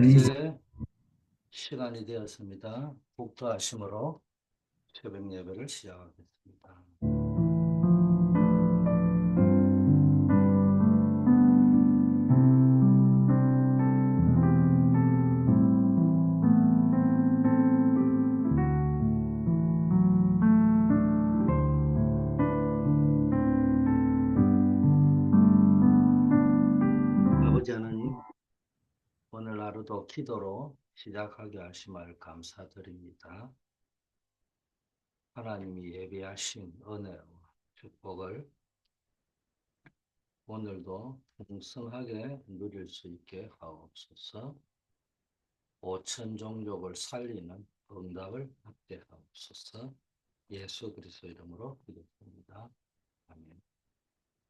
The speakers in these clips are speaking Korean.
이제 시간이 되었습니다. 국도하심으로 새벽 예배를 시작하겠습니다. 아버지 하나님, 오늘 하루도 기도로 시작하게 하심을 감사드립니다. 하나님이 예비하신 은혜와 축복을 오늘도 풍성하게 누릴 수 있게 하옵소서. 오천 종족을 살리는 응답을 받게 하옵소서. 예수 그리스도 이름으로 기도합니다. 아멘.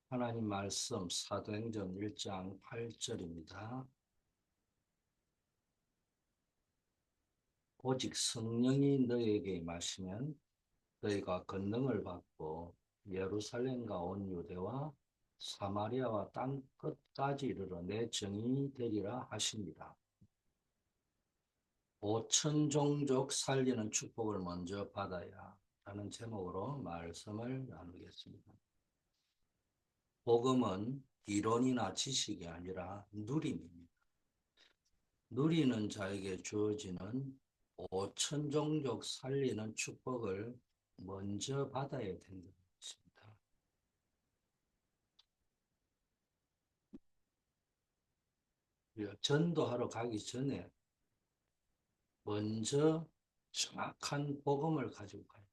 하나님 말씀 사도행전 1장 8절입니다. 오직 성령이 너희에게 임하시면 너희가 권능을 받고 예루살렘과 온 유대와 사마리아와 땅 끝까지 이르러 내 증인이 되리라 하십니다. 오천 종족 살리는 축복을 먼저 받아야 하는 제목으로 말씀을 나누겠습니다. 복음은 이론이나 지식이 아니라 누림입니다. 누리는 자에게 주어지는 오천 종족 살리는 축복을 먼저 받아야 된다는 것입니다. 전도하러 가기 전에 먼저 정확한 복음을 가지고 가야 됩니다.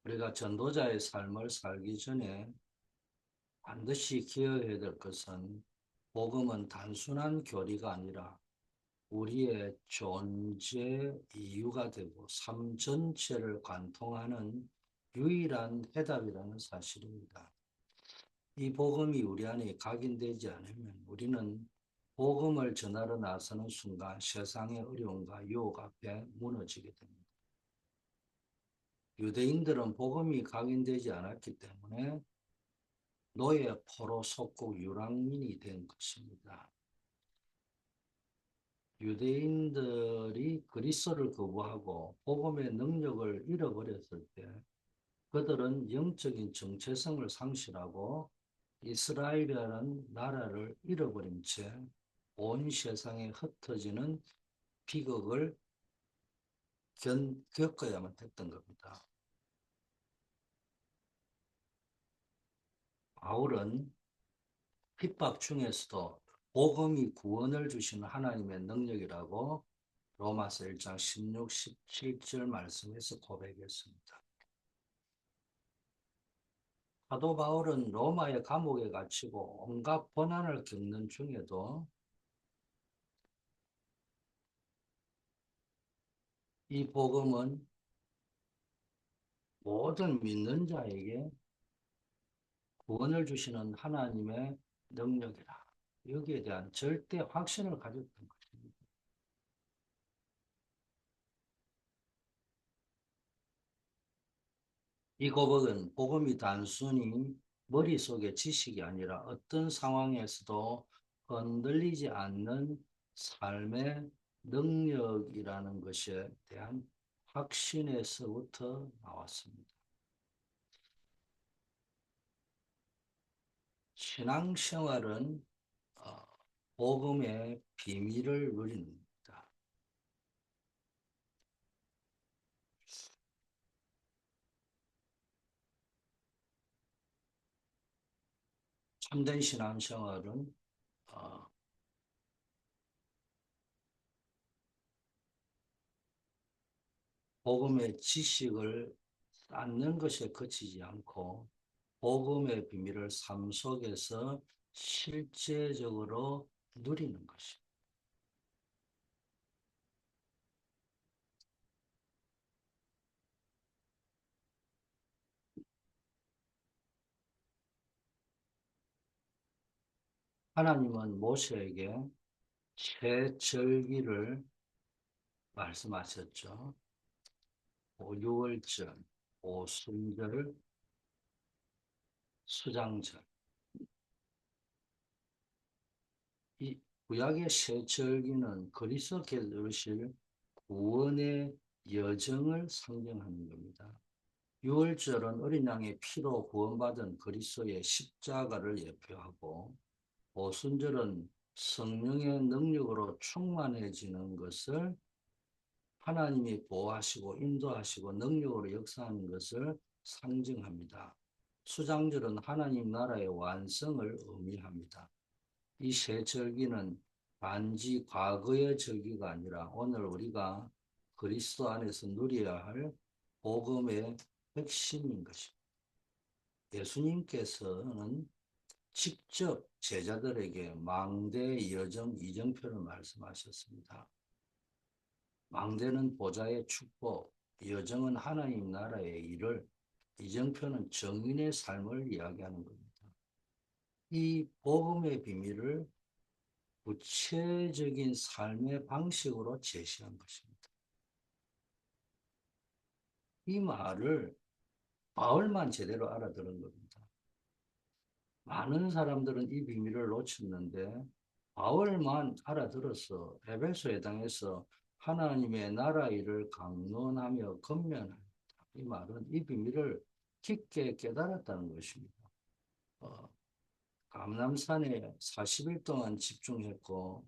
우리가 전도자의 삶을 살기 전에 반드시 기억해야 될 것은 복음은 단순한 교리가 아니라 우리의 존재 이유가 되고 삶 전체를 관통하는 유일한 해답이라는 사실입니다. 이 복음이 우리 안에 각인되지 않으면 우리는 복음을 전하러 나서는 순간 세상의 어려움과 유혹 앞에 무너지게 됩니다. 유대인들은 복음이 각인되지 않았기 때문에 노예 포로 속국 유랑민이 된 것입니다. 유대인들이 그리스도를 거부하고 복음의 능력을 잃어버렸을 때 그들은 영적인 정체성을 상실하고 이스라엘이라는 나라를 잃어버린 채 온 세상에 흩어지는 비극을 겪어야만 했던 겁니다. 바울은 핍박 중에서도 복음이 구원을 주시는 하나님의 능력이라고 로마서 1장 16, 17절 말씀에서 고백했습니다. 사도 바울은 로마의 감옥에 갇히고 온갖 고난을 겪는 중에도 이 복음은 모든 믿는 자에게 구원을 주시는 하나님의 능력이라. 여기에 대한 절대 확신을 가졌던 것입니다. 이 고백은 복음이 단순히 머릿속의 지식이 아니라 어떤 상황에서도 흔들리지 않는 삶의 능력이라는 것에 대한 확신에서부터 나왔습니다. 신앙생활은 복음의 비밀을 누립니다. 참된 신앙생활은 복음의 지식을 쌓는 것에 그치지 않고 복음의 비밀을 삶 속에서 실제적으로 누리는 것입니다. 하나님은 모세에게 세절기를 말씀하셨죠. 오유월절, 오순절, 수장절. 이 구약의 새 절기는 그리스도께서 이루실 구원의 여정을 상징하는 겁니다. 유월절은 어린 양의 피로 구원받은 그리스도의 십자가를 예표하고, 오순절은 성령의 능력으로 충만해지는 것을, 하나님이 보호하시고 인도하시고 능력으로 역사하는 것을 상징합니다. 수장절은 하나님 나라의 완성을 의미합니다. 이 세 절기는 단지 과거의 절기가 아니라 오늘 우리가 그리스도 안에서 누려야 할 복음의 핵심인 것입니다. 예수님께서는 직접 제자들에게 망대 여정 이정표를 말씀하셨습니다. 망대는 보좌의 축복, 여정은 하나님 나라의 일을, 이정표는 정인의 삶을 이야기하는 겁니다. 이 복음의 비밀을 구체적인 삶의 방식으로 제시한 것입니다. 이 말을 바울만 제대로 알아들은 겁니다. 많은 사람들은 이 비밀을 놓쳤는데 바울만 알아들어서 에베소 회당에서 하나님의 나라 일을 강론하며 건면합니다. 이 말은 이 비밀을 깊게 깨달았다는 것입니다. 어, 감람산에 40일 동안 집중했고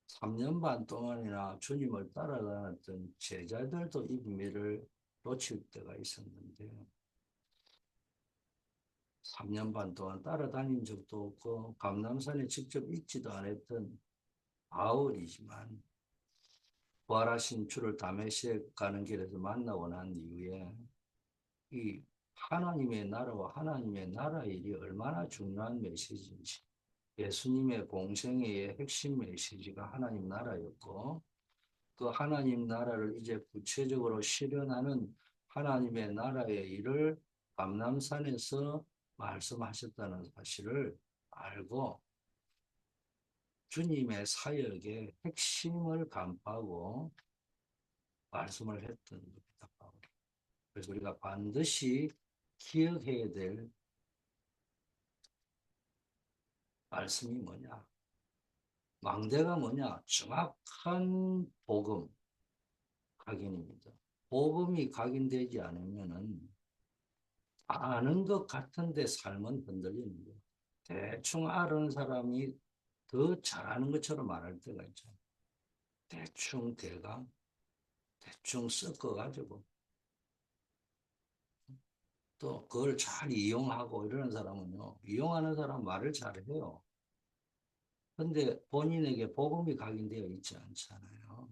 3년 반 동안이나 주님을 따라다녔던 제자들도 이 비밀을 놓칠 때가 있었는데 3년 반 동안 따라다닌 적도 없고 감람산에 직접 있지도 않았던 바울이지만 부활하신 주를 다메섹 가는 길에서 만나고 난 이후에 이 하나님의 나라와 하나님의 나라 일이 얼마나 중요한 메시지인지, 예수님의 공생애의 핵심 메시지가 하나님 나라였고 그 하나님 나라를 이제 구체적으로 실현하는 하나님의 나라의 일을 감람산에서 말씀하셨다는 사실을 알고 주님의 사역의 핵심을 간파하고 말씀을 했던 겁니다. 그래서 우리가 반드시 기억해야 될 말씀이 뭐냐? 망대가 뭐냐? 정확한 복음 각인입니다. 복음이 각인되지 않으면은 아는 것 같은데 삶은 흔들리는 거예요. 대충 아는 사람이 더 잘하는 것처럼 말할 때가 있죠. 대충 대강, 대충 섞어가지고 또 그걸 잘 이용하고 이러는 사람은요, 이용하는 사람 말을 잘해요. 근데 본인에게 복음이 각인되어 있지 않잖아요.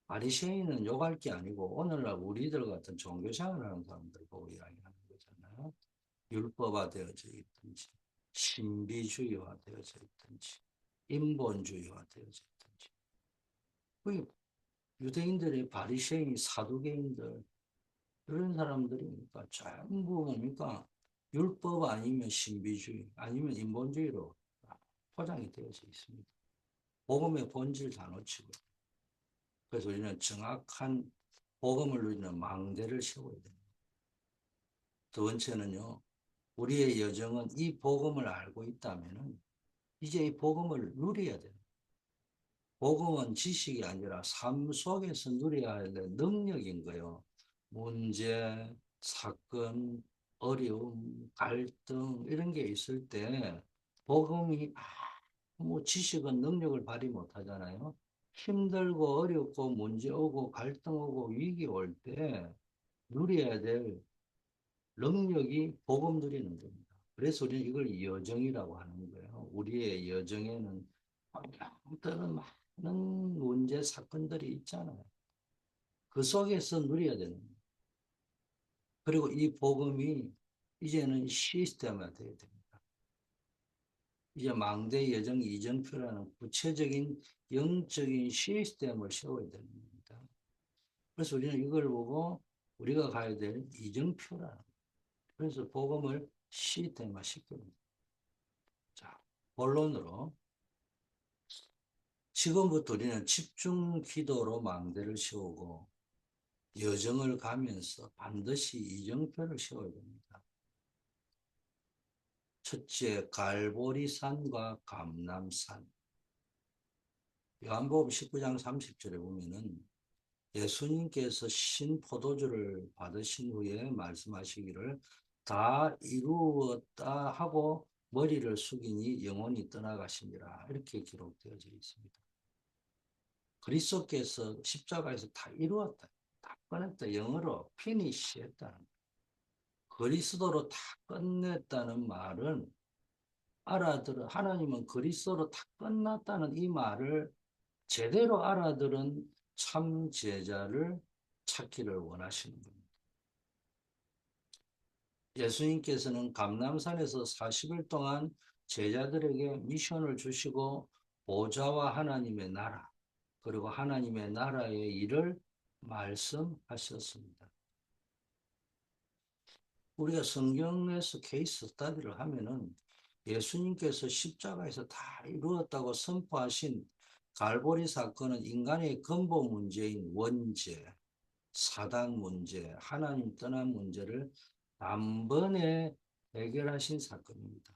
바리새인은 욕할 게 아니고 오늘날 우리들 같은 종교생활을 하는 사람들 보고 이야기하는 거잖아요. 율법화되어져 있든지 신비주의화되어져 있든지 인본주의화되어져 있든지 그 유대인들의 바리새인 사두개인들 이런 사람들이니까 전부 뭡니까 율법 아니면 신비주의 아니면 인본주의로 포장이 되어져 있습니다. 복음의 본질 다 놓치고 그래서 우리는 정확한 복음을 누리는 망대를 세워야 됩니다. 두 번째는요. 우리의 여정은 이 복음을 알고 있다면 이제 이 복음을 누려야 돼요. 복음은 지식이 아니라 삶 속에서 누려야 할 능력인 거예요. 문제, 사건, 어려움, 갈등 이런 게 있을 때 복음이 아무 지식은 능력을 발휘 못하잖아요. 힘들고 어렵고 문제 오고 갈등 오고 위기 올 때 누려야 될 능력이 복음 누리는 겁니다. 그래서 우리는 이걸 여정이라고 하는 거예요. 우리의 여정에는 때는 많은 문제, 사건들이 있잖아요. 그 속에서 누려야 되는 거예요. 그리고 이 복음이 이제는 시스템화 되어야 됩니다. 이제 망대 여정 이정표라는 구체적인 영적인 시스템을 세워야 되는 겁니다. 그래서 우리는 이걸 보고 우리가 가야 될 이정표라는 거예요. 그래서 복음을 시스템화 시킵니다. 자, 본론으로 지금부터 우리는 집중 기도로 망대를 세우고 여정을 가면서 반드시 이정표를 세워야 됩니다. 첫째, 갈보리산과 감람산. 요한복음 19장 30절에 보면은 예수님께서 신포도주를 받으신 후에 말씀하시기를 다 이루었다 하고 머리를 숙이니 영혼이 떠나가시니라. 이렇게 기록되어져 있습니다. 그리스도께서 십자가에서 다 이루었다. 다 끝냈다. 영어로 finish 했다. 그리스도로 다 끝냈다는 말은 하나님은 그리스도로 다 끝났다는 이 말을 제대로 알아들은 참 제자를 찾기를 원하시는 겁니다. 예수님께서는 감람산에서 40일 동안 제자들에게 미션을 주시고 보좌와 하나님의 나라, 그리고 하나님의 나라의 일을 말씀하셨습니다. 우리가 성경에서 케이스 스터디를 하면은 예수님께서 십자가에서 다 이루었다고 선포하신 갈보리 사건은 인간의 근본 문제인 원죄, 사단 문제, 하나님 떠난 문제를 단번에 해결하신 사건입니다.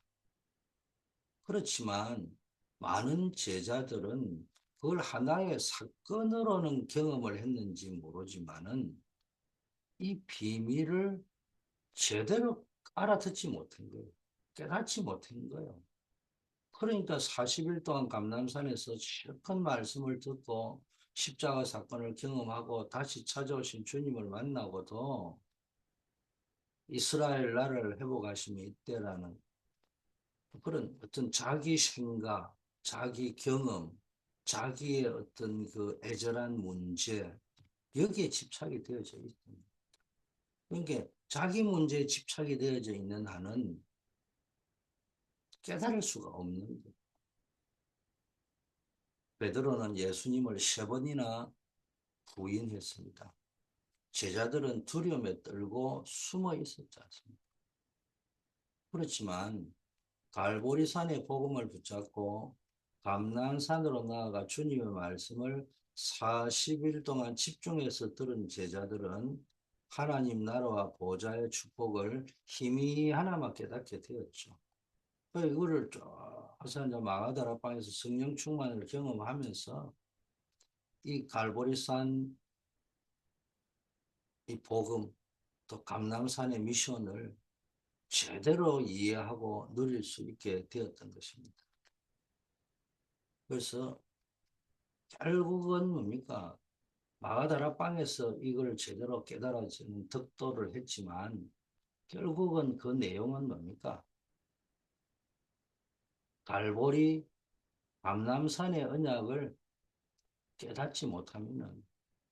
그렇지만 많은 제자들은 그걸 하나의 사건으로는 경험을 했는지 모르지만은 이 비밀을 제대로 알아듣지 못한 거예요. 깨닫지 못한 거예요. 그러니까 40일 동안 감람산에서 실컷 말씀을 듣고 십자가 사건을 경험하고 다시 찾아오신 주님을 만나고도 이스라엘 나라를 회복하심이 있대라는 그런 어떤 자기 생각, 자기 경험, 자기의 어떤 그 애절한 문제, 여기에 집착이 되어져 있습니다. 그러니까 자기 문제에 집착이 되어져 있는 한은 깨달을 수가 없는 거예요. 베드로는 예수님을 3번이나 부인했습니다. 제자들은 두려움에 떨고 숨어 있었지 않습니까? 그렇지만 갈보리산의 복음을 붙잡고 감난산으로 나아가 주님의 말씀을 40일 동안 집중해서 들은 제자들은 하나님 나라와 보좌의 축복을 희미하나마 깨닫게 되었죠. 이거를 쭉 해서 이제 마가다락방에서 성령 충만을 경험하면서 이 갈보리산 이 복음 또 감람산의 미션을 제대로 이해하고 누릴 수 있게 되었던 것입니다. 그래서 결국은 뭡니까? 마가다락방에서 이걸 제대로 깨달아지는 덕도를 했지만 결국은 그 내용은 뭡니까? 갈보리 감람산의 언약을 깨닫지 못하면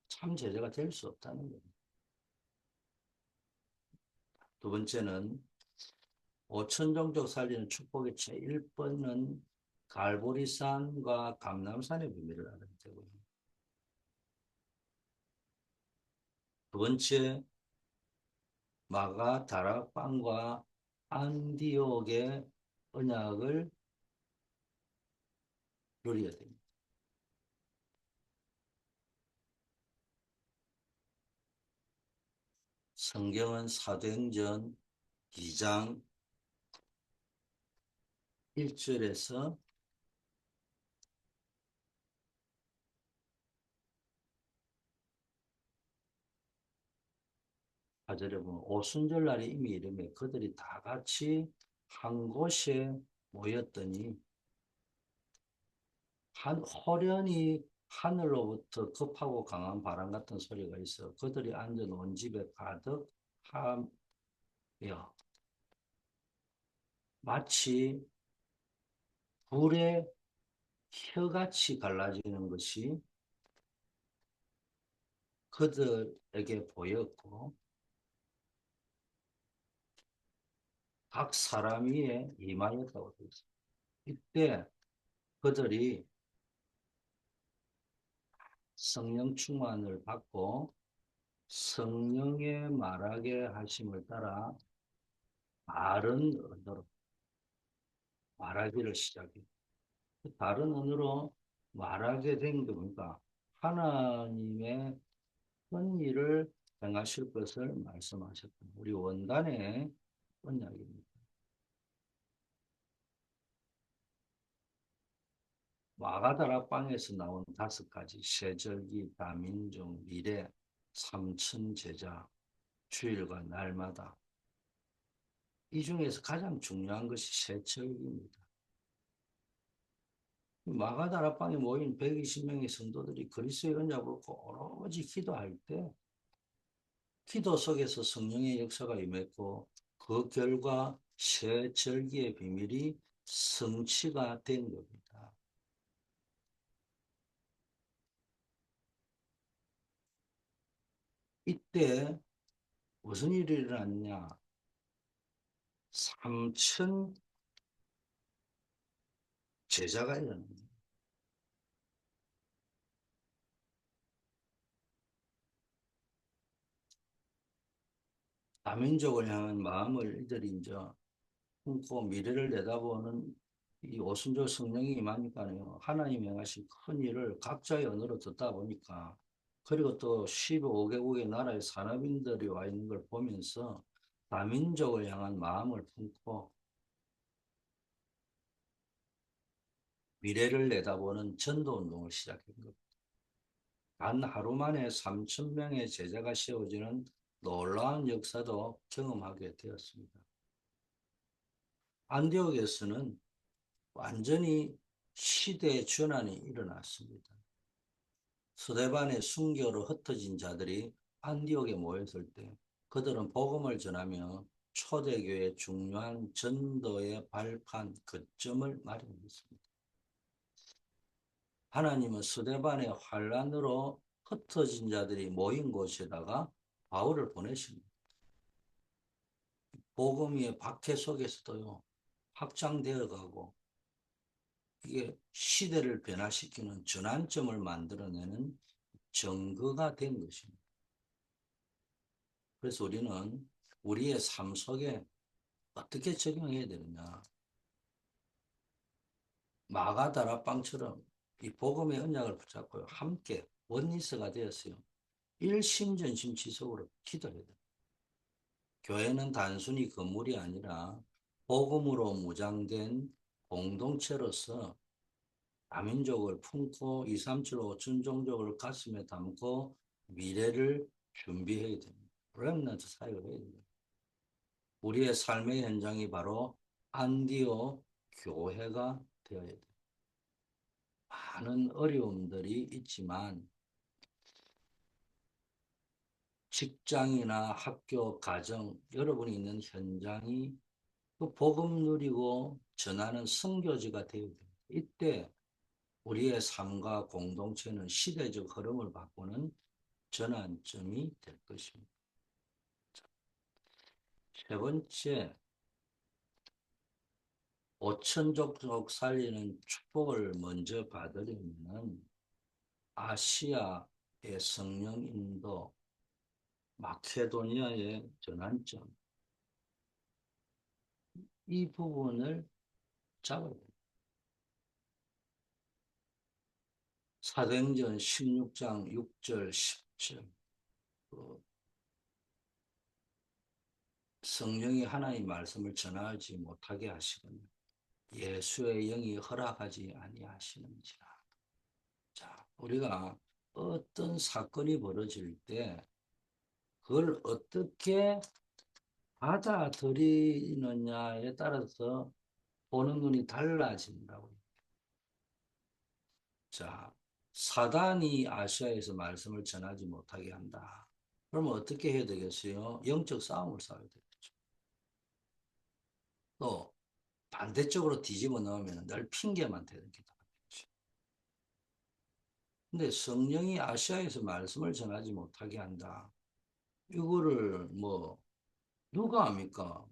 참 제자가 될 수 없다는 겁니다. 두 번째는 5천 종족 살리는 축복의 제1번은 갈보리산과 감람산의 비밀을 알아야 되고요. 두 번째, 마가 다락방과 안디옥의 언약을 누려야 됩니다. 성경은 사도행전 2장 1절에서 4절에 보면 오순절날에 이미 이름에 그들이 다 같이 한 곳에 모였더니 호련히 하늘로부터 급하고 강한 바람 같은 소리가 있어 그들이 앉아 놓은 집에 가득하며 마치 불에 혀같이 갈라지는 것이 그들에게 보였고 각 사람 위에 임하였다고 되어 있습니다. 이때 그들이 성령 충만을 받고 성령의 말하게 하심을 따라 다른 언어로 말하기를 시작해요. 다른 언어로 말하게 된 겁니까? 하나님의 큰 일을 행하실 것을 말씀하셨던 우리 원단의 언약입니다. 마가다락방에서 나온 5가지 세절기, 다민족, 미래, 삼천제자, 주일과 날마다 이 중에서 가장 중요한 것이 세절기입니다. 마가다락방에 모인 120명의 성도들이 그리스도의 언약을 오로지 기도할 때 기도 속에서 성령의 역사가 임했고 그 결과 세절기의 비밀이 성취가 된 겁니다. 이때 무슨 일이 일어났냐? 3천 제자가 일어납니다. 다민족을 향한 마음을 이들이 이제 품고 미래를 내다보는 이 오순절 성령이 임하니까요. 하나님이 행하신 큰 일을 각자의 언어로 듣다 보니까 그리고 또 15개국의 나라의 산업인들이 와 있는 걸 보면서 다민족을 향한 마음을 품고 미래를 내다보는 전도 운동을 시작한 겁니다. 단 하루 만에 3천 명의 제자가 세워지는 놀라운 역사도 경험하게 되었습니다. 안디옥에서는 완전히 시대의 전환이 일어났습니다. 스데반의 순교로 흩어진 자들이 안디옥에 모였을 때 그들은 복음을 전하며 초대교회의 중요한 전도의 발판 거점을 마련했습니다. 하나님은 스데반의 환란으로 흩어진 자들이 모인 곳에다가 바울을 보내십니다. 복음의 박해 속에서도요, 확장되어 가고 이게 시대를 변화시키는 전환점을 만들어내는 증거가 된 것입니다. 그래서 우리는 우리의 삶 속에 어떻게 적용해야 되느냐. 마가다락방처럼 이 복음의 언약을 붙잡고 함께 원리스가 되었어요. 일심전심지속으로 기도해야 돼요. 교회는 단순히 건물이 아니라 복음으로 무장된 공동체로서 다민족을 품고 2, 3, 7, 5천 종족을 가슴에 담고 미래를 준비해야 됩니다. 렘넌트 사역을 해야 됩니다. 우리의 삶의 현장이 바로 안디오 교회가 되어야 돼요. 많은 어려움들이 있지만 직장이나 학교, 가정, 여러분이 있는 현장이 그 복음 누리고 전하는 선교지가 되어야 됩니다. 이때 우리의 삶과 공동체는 시대적 흐름을 바꾸는 전환점이 될 것입니다. 세 번째, 오천족족 살리는 축복을 먼저 받으려면 아시아의 성령 인도, 마케도니아의 전환점, 이 부분을 잡아야 됩니다. 사도행전 16장 6절, 10절, 성령이 하나님 말씀을 전하지 못하게 하시거나 예수의 영이 허락하지 아니하시는지라. 자, 우리가 어떤 사건이 벌어질 때 그걸 어떻게 받아들이느냐에 따라서 보는 눈이 달라진다고. 자, 사단이 아시아에서 말씀을 전하지 못하게 한다. 그러면 어떻게 해야 되겠어요? 영적 싸움을 싸워야 되겠죠. 또 반대쪽으로 뒤집어 넣으면 늘 핑계만 되는 기도하겠죠. 근데 성령이 아시아에서 말씀을 전하지 못하게 한다. 이거를 뭐 누가 압니까?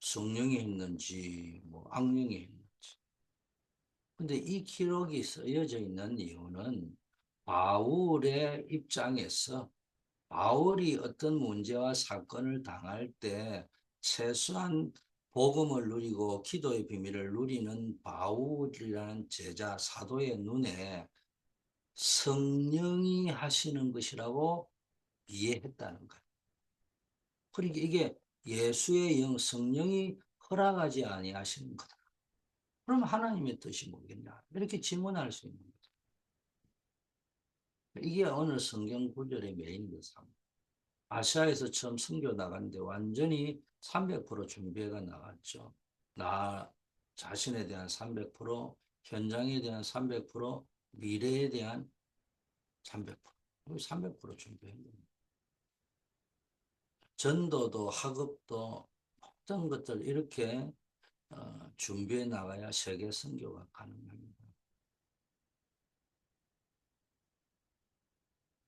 성령이 했는지 뭐 악령이 했는지. 근데 이 기록이 쓰여져 있는 이유는 바울의 입장에서 바울이 어떤 문제와 사건을 당할 때 최소한 복음을 누리고 기도의 비밀을 누리는 바울이라는 제자 사도의 눈에 성령이 하시는 것이라고 이해했다는 거예요. 그러니까 이게 예수의 영 성령이 허락하지 아니하시는 거다. 그럼 하나님의 뜻이 뭐겠냐? 이렇게 질문할 수 있는 거죠. 이게 오늘 성경 구절의 메인 것입니다. 아시아에서 처음 선교 나갔는데 완전히 300% 준비가 나갔죠. 나 자신에 대한 300%, 현장에 대한 300%, 미래에 대한 300%. 300% 준비한 겁니다. 전도도 학업도 모든 것들 이렇게 준비해 나가야 세계 선교가 가능합니다.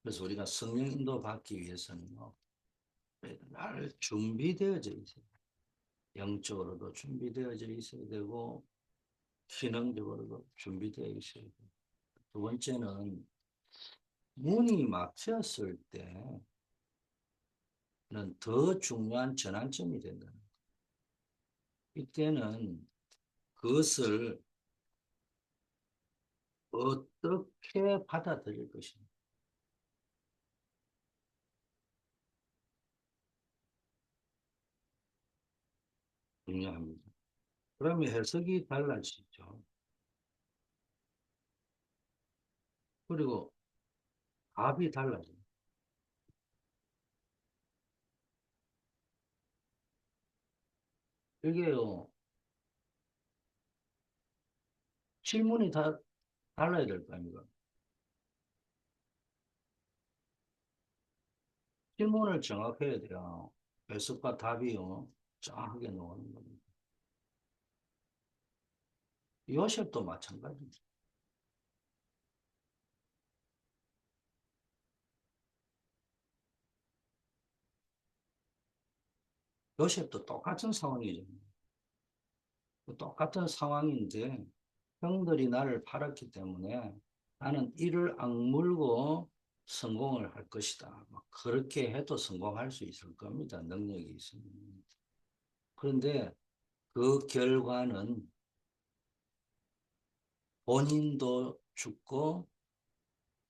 그래서 우리가 성령 인도 받기 위해서는요, 날 준비되어져 있어요. 영적으로도 준비되어져 있어야 되고, 기능적으로도 준비되어 있어야 돼요. 두 번째는 문이 막혔을 때는 더 중요한 전환점이 된다는 거예요. 이때는 그것을 어떻게 받아들일 것인가 중요합니다. 그러면 해석이 달라지죠. 그리고 답이 달라져요. 이게요, 질문이 다 달라야 될 거 아닙니까? 질문을 정확해야 돼요. 해석과 답이요, 정확하게 나오는 겁니다. 요셉도 마찬가지입니다. 요셉도 똑같은 상황이죠. 똑같은 상황인데 형들이 나를 팔았기 때문에 나는 이를 악물고 성공을 할 것이다. 막 그렇게 해도 성공할 수 있을 겁니다. 능력이 있으면. 그런데 그 결과는 본인도 죽고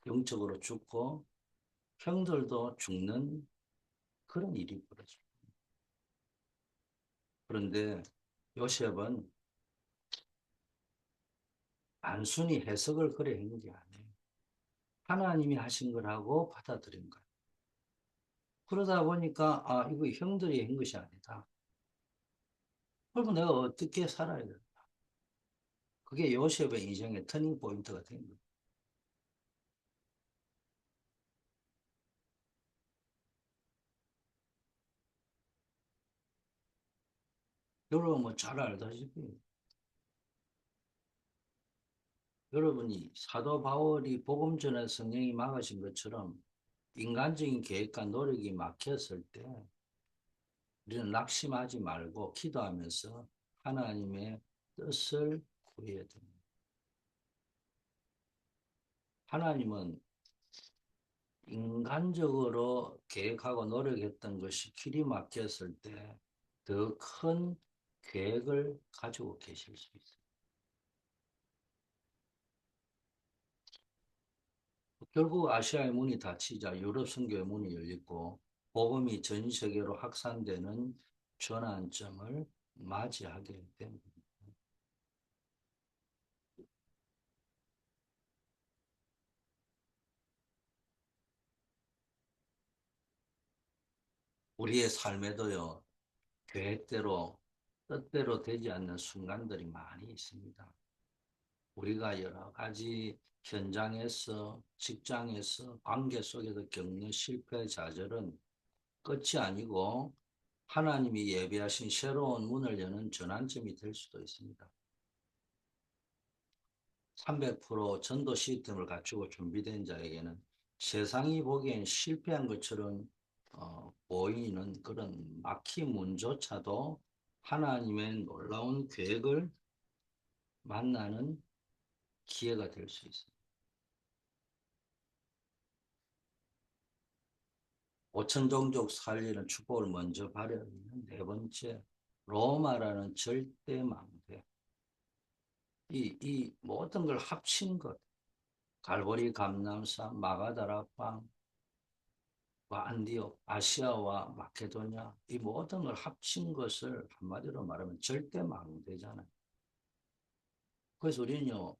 영적으로 죽고 형들도 죽는 그런 일이 벌어져요. 그런데 요셉은 단순히 해석을 그래 한 게 아니에요. 하나님이 하신 거라고 받아들인 거예요. 그러다 보니까 아 이거 형들이 한 것이 아니다. 그러면 내가 어떻게 살아야 될까? 그게 요셉의 인생의 터닝 포인트가 된 거예요. 여러분 뭐 잘 알다시피 여러분이 사도 바울이 복음 전에 성령이 막으신 것처럼 인간적인 계획과 노력이 막혔을 때 우리는 낙심하지 말고 기도하면서 하나님의 뜻을 구해야 됩니다. 하나님은 인간적으로 계획하고 노력했던 것이 길이 막혔을 때 더 큰 계획을 가지고 계실 수 있어요. 결국 아시아의 문이 닫히자 유럽 선교의 문이 열리고 복음이 전 세계로 확산되는 전환점을 맞이하게 됩니다. 우리의 삶에도요, 계획대로, 뜻대로 되지 않는 순간들이 많이 있습니다. 우리가 여러 가지 현장에서, 직장에서, 관계 속에서 겪는 실패, 좌절은 끝이 아니고 하나님이 예비하신 새로운 문을 여는 전환점이 될 수도 있습니다. 300% 전도 시스템을 갖추고 준비된 자에게는 세상이 보기엔 실패한 것처럼 보이는 그런 막힌 문조차도 하나님의 놀라운 계획을 만나는 기회가 될 수 있습니다. 5천 종족 살리는 축복을 먼저 발휘하는 네 번째, 로마라는 절대 망대. 이 모든 걸 합친 것, 갈보리 감람산, 마가다락방, 안디옥, 아시아와 마케도니아, 이 모든 걸 합친 것을 한마디로 말하면 절대 망대잖아요. 그래서 우리는요,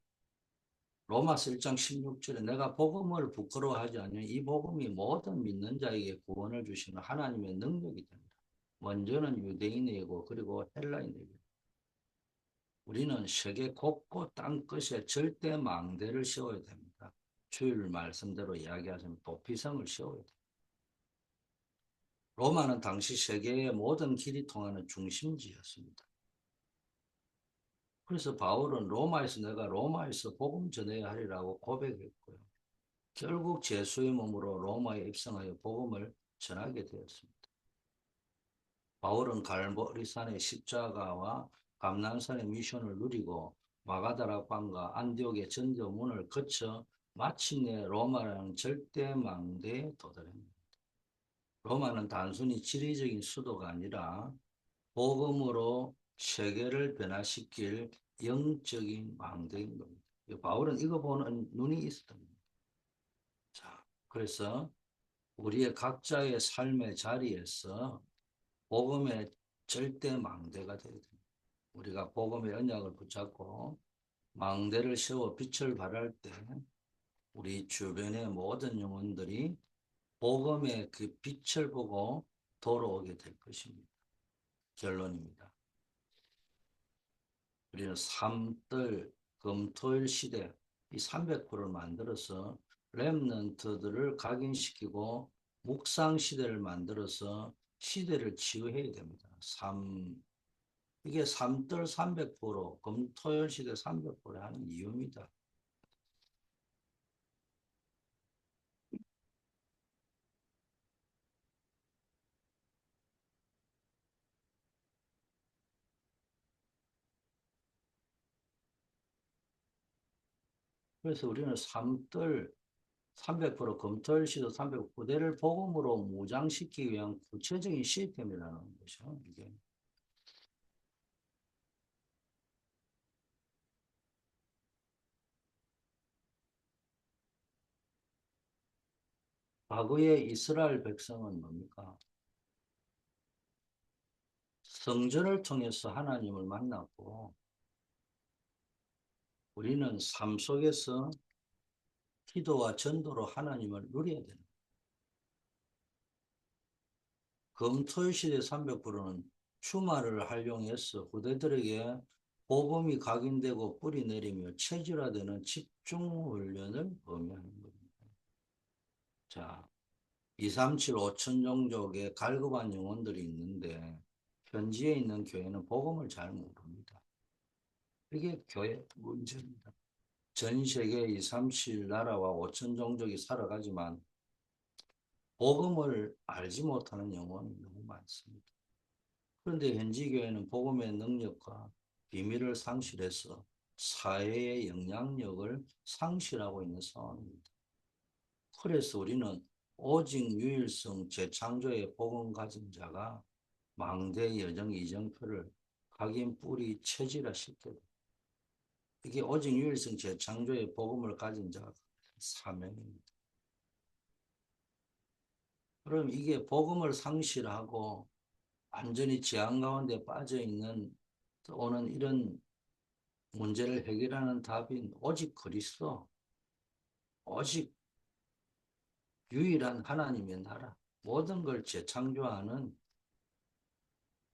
로마서 1장 16절에 내가 복음을 부끄러워하지 않으면 이 복음이 모든 믿는 자에게 구원을 주시는 하나님의 능력이 됩니다. 먼저는 유대인이고 그리고 헬라인에게. 우리는 세계 곳곳 땅끝에 절대 망대를 세워야 됩니다. 주일 말씀대로 이야기하자면 도피성을 세워야 됩니다. 로마는 당시 세계의 모든 길이 통하는 중심지였습니다. 그래서 바울은 로마에서 내가 로마에서 복음 전해야 하리라고 고백했고요. 결국 제수의 몸으로 로마에 입성하여 복음을 전하게 되었습니다. 바울은 갈보리산의 십자가와 감난산의 미션을 누리고 마가다락방과 안디옥의 전도문을 거쳐 마침내 로마라는 절대 망대에 도달합니다. 로마는 단순히 지리적인 수도가 아니라 복음으로 세계를 변화시킬 영적인 망대인 겁니다. 바울은 이거 보는 눈이 있었던 겁니다. 자, 그래서 우리의 각자의 삶의 자리에서 복음의 절대 망대가 되어야 됩니다. 우리가 복음의 언약을 붙잡고 망대를 세워 빛을 발할 때 우리 주변의 모든 영혼들이 복음의 그 빛을 보고 돌아오게 될 것입니다. 결론입니다. 우리는 삼들 금토일 시대 이 300%를 만들어서 렘넌트들을 각인시키고 묵상 시대를 만들어서 시대를 치유해야 됩니다. 이게 삼들 300%, 금토일 시대 300% 하는 이유입니다. 그래서 우리는 삼들 300% 검토일 시도 300% 부대를 복음으로 무장시키기 위한 구체적인 시스템이라는 거죠. 이게. 과거의 이스라엘 백성은 뭡니까? 성전을 통해서 하나님을 만났고 우리는 삶 속에서 기도와 전도로 하나님을 누려야 되는 거예요. 검토일 시대 300%는 주말을 활용해서 후대들에게 복음이 각인되고 뿌리 내리며 체질화되는 집중 훈련을 의미하는 겁니다. 자, 237, 5천 종족의 갈급한 영혼들이 있는데 현지에 있는 교회는 복음을 잘 모릅니다. 이게 교회 문제입니다. 전 세계 237 나라와 5천 종족이 살아가지만 복음을 알지 못하는 영혼이 너무 많습니다. 그런데 현지 교회는 복음의 능력과 비밀을 상실해서 사회의 영향력을 상실하고 있는 상황입니다. 그래서 우리는 오직 유일성 재창조의 복음 가진 자가 망대 여정 이정표를 각인 뿌리 체질화시켜야 됩니다. 이게 오직 유일성 재창조의 복음을 가진 자가 사명입니다. 그럼 이게 복음을 상실하고 완전히 재앙 가운데 빠져 있는 오는 이런 문제를 해결하는 답인 오직 그리스도, 오직 유일한 하나님의 나라, 모든 걸 재창조하는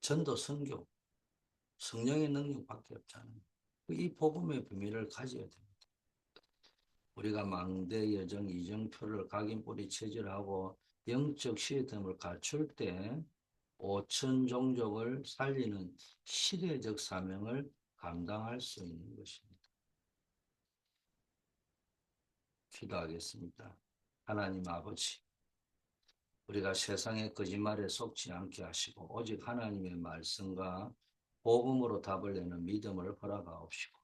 전도 선교, 성령의 능력밖에 없잖아요. 이 복음의 비밀을 가져야 됩니다. 우리가 망대 여정 이정표를 각인 뿌리 체질하고 영적 시스템을 갖출 때 5천 종족을 살리는 시대적 사명을 감당할 수 있는 것입니다. 기도하겠습니다. 하나님 아버지, 우리가 세상의 거짓말에 속지 않게 하시고 오직 하나님의 말씀과 복음으로 답을 내는 믿음을 허락하옵시고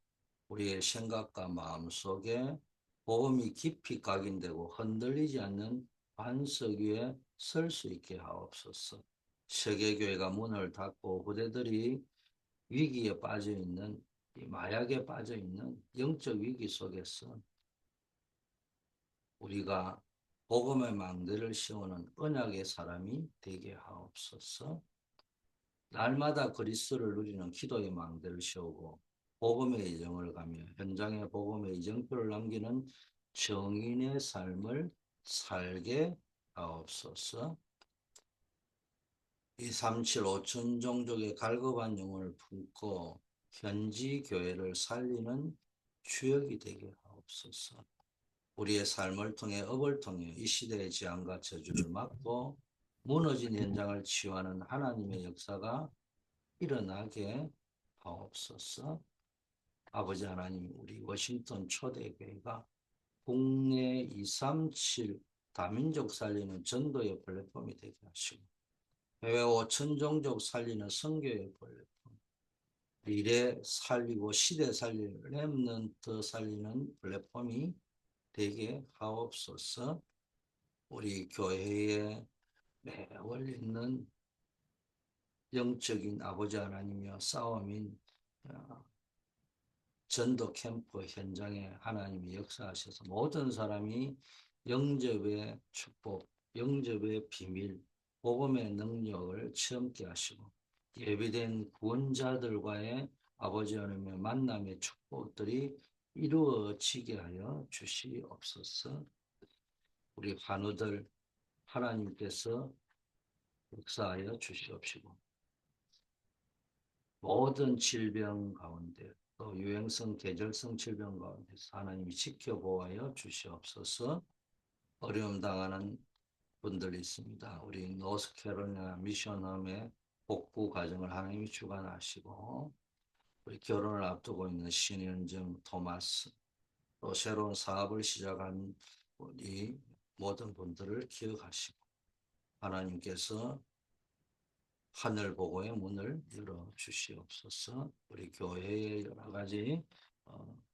우리의 생각과 마음 속에 복음이 깊이 각인되고 흔들리지 않는 반석 위에 설 수 있게 하옵소서. 세계교회가 문을 닫고 후대들이 위기에 빠져 있는 마약에 빠져 있는 영적 위기 속에서 우리가 복음의 망대를 씌우는 언약의 사람이 되게 하옵소서. 날마다 그리스도를 누리는 기도의 망대를 씌우고 복음의 이정을 가며 현장에 복음의 이정표를 남기는 정인의 삶을 살게 하옵소서. 237 5천 종족의 갈급한 영혼을 품고 현지 교회를 살리는 주역이 되게 하옵소서. 우리의 삶을 통해 업을 통해 이 시대의 재앙과 저주를 막고 무너진 현장을 치유하는 하나님의 역사가 일어나게 하옵소서. 아버지 하나님, 우리 워싱턴 초대교회가 국내 237 다민족 살리는 전도의 플랫폼이 되게 하시고 해외 5천 종족 살리는 선교의 플랫폼, 미래 살리고 시대 살리는 렘넌트 살리는 플랫폼이 되게 하옵소서. 우리 교회에 매월 있는 영적인 아버지 하나님이여 싸움인 전도 캠프 현장에 하나님이 역사하셔서 모든 사람이 영접의 축복, 영접의 비밀, 복음의 능력을 체험케 하시고 예비된 구원자들과의 아버지 하나님의 만남의 축복들이 이루어지게 하여 주시옵소서. 우리 환우들 하나님께서 역사하여 주시옵시고 모든 질병 가운데 또 유행성, 계절성 질병 가운데서 하나님이 지켜보아여 주시옵소서. 어려움 당하는 분들이 있습니다. 우리 노스캐롤라이나 미션홈의 복구 과정을 하나님이 주관하시고 우리 결혼을 앞두고 있는 신현정, 토마스 또 새로운 사업을 시작한 우리 모든 분들을 기억하시고 하나님께서 하늘 보고의 문을 열어 주시옵소서. 우리 교회의 여러 가지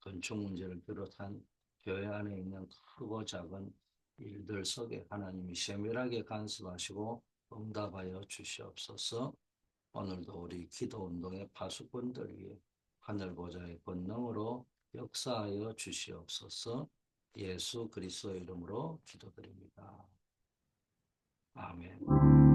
건축 문제를 비롯한 교회 안에 있는 크고 작은 일들 속에 하나님이 세밀하게 간섭하시고 응답하여 주시옵소서. 오늘도 우리 기도 운동의 파수꾼들 위해 하늘 보좌의 권능으로 역사하여 주시옵소서. 예수 그리스도의 이름으로 기도드립니다. 아멘.